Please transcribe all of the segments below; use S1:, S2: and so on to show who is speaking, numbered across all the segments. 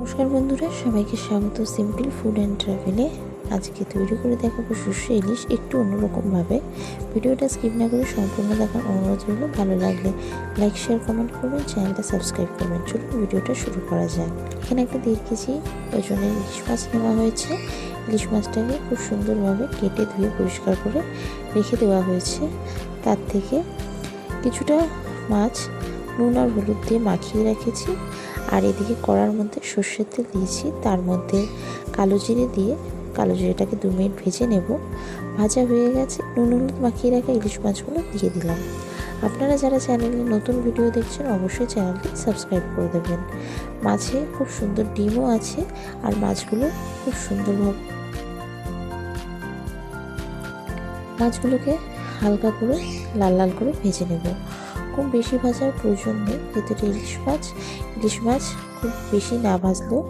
S1: নমস্কার বন্ধুরা, সবাইকে স্বাগত সিম্পল ফুড অ্যান্ড ট্রাভেলে। আজকে তৈরি করে দেখাবো সর্ষে ইলিশ একটু অন্যরকমভাবে। ভিডিওটা স্কিপ না করে সম্পূর্ণ দেখার অনুরোধ রইল। ভালো লাগলে লাইক, শেয়ার, কমেন্ট করবেন, চ্যানেলটা সাবস্ক্রাইব করবেন। চলুন ভিডিওটা শুরু করা যাক। এখানে একটা 1.5 কেজি ওজনের ইলিশ মাছ নেওয়া হয়েছে। ইলিশ মাছটাকে খুব সুন্দরভাবে কেটে ধুয়ে পরিষ্কার করে রেখে দেওয়া হয়েছে। তার থেকে কিছুটা মাছ নুন আর হলুদ দিয়ে মাখিয়ে রেখেছি। আর এদিকে কড়ার মধ্যে সর্ষের তেল দিয়েছি, তার মধ্যে কালো জিরে দিয়ে কালো জিরেটাকে 2 মিনিট ভেজে নেব। ভাজা হয়ে গেছে, নুন হলুদ মাখিয়ে রাখা ইলিশ মাছগুলো দিয়ে দিলাম। আপনারা যারা চ্যানেলে নতুন ভিডিও দেখছেন অবশ্যই চ্যানেলটি সাবস্ক্রাইব করে দেবেন। মাছে খুব সুন্দর ডিমও আছে, আর মাছগুলো খুব সুন্দরভাবে মাছগুলোকে হালকা করে লাল লাল করে ভেজে নেব। খুব বেশি ভাজার প্রয়োজন নেই, ভেতরে ইলিশ মাছ খুব বেশি না ভাজলেও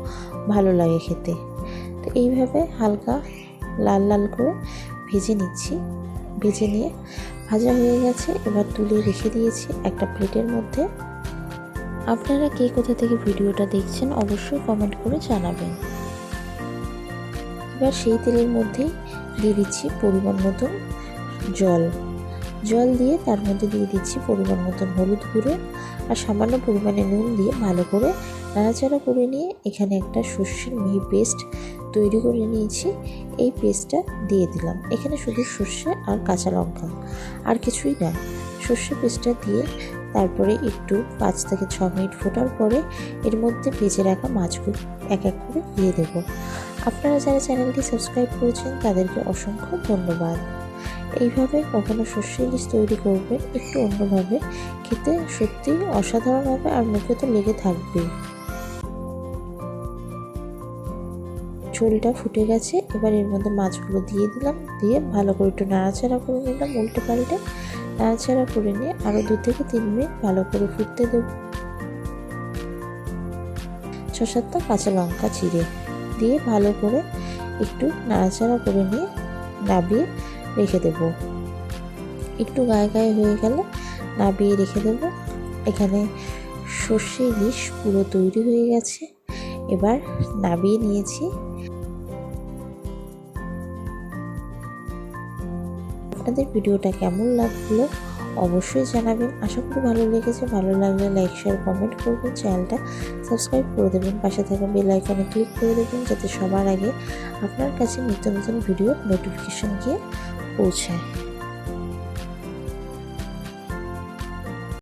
S1: ভালো লাগে খেতে। তো এইভাবে হালকা লাল লাল করে ভেজে নিচ্ছি। ভেজে নিয়ে ভাজা হয়ে গেছে, এবার তুলে রেখে দিয়েছি একটা প্লেটের মধ্যে। আপনারা কে কোথা থেকে ভিডিওটা দেখছেন অবশ্যই কমেন্ট করে জানাবেন। এবার সেই তেলের মধ্যেই দিয়ে দিচ্ছি পরিমাণ মতন জল দিয়ে তার মধ্যে দিয়ে দিচ্ছি পরিমাণ মতন হলুদ গুঁড়ো আর সামান্য পরিমাণে নুন দিয়ে ভালো করে নাড়াচাড়া করে নিয়ে এখানে একটা সর্ষের মিহি পেস্ট তৈরি করে নিয়েছি। এই পেস্টটা দিয়ে দিলাম। এখানে শুধু সর্ষে আর কাঁচা লঙ্কা, আর কিছুই না। সর্ষে পেস্টটা দিয়ে তারপরে একটু 5 থেকে 6 মিনিট ফোটার পরে এর মধ্যে ভেজে রাখা মাছগুলো এক এক করে দিয়ে দেব। আপনারা যারা চ্যানেলটি সাবস্ক্রাইব করেছেন তাদেরকে অসংখ্য ধন্যবাদ। এইভাবে কখনো সর্ষে ইলিশ তৈরি করবেন, একটু অন্যভাবে, খেতে সত্যি অসাধারণ হবে আর মুখে তো লেগে থাকবেই। ঝোলটা ফুটে গেছে, এবার এর মধ্যে মাছগুলো দিয়ে দিলাম। দিয়ে ভালো করে একটু নাড়াচাড়া করে নিলাম, উল্টে পাল্টে নাড়াচাড়া করে নিয়ে আরও 2 থেকে 3 মিনিট ভালো করে ফুটতে দেব। 6-7টা কাঁচা লঙ্কা চিড়ে দিয়ে ভালো করে একটু নাড়াচাড়া করে নিয়ে নাবিয়ে রেখে দেব। একটু গায়ে গায়ে হয়ে গেলে নাবিয়ে রেখে দেব। এখানে সর্ষে ইলিশ পুরো তৈরি হয়ে গেছে, এবার নাবিয়ে নিয়েছি। আপনাদের ভিডিওটা কেমন লাগলো অবশ্যই জানাবেন। আশা করি ভালো লেগেছে। ভালো লাগলে লাইক, শেয়ার, কমেন্ট করবেন, চ্যানেলটা সাবস্ক্রাইব করে দেবেন, পাশে থাকা বেল আইকনে ক্লিক করে দেবেন যাতে সবার আগে আপনার কাছে নিত্য নতুন ভিডিওর নোটিফিকেশন গিয়ে পৌঁছায়।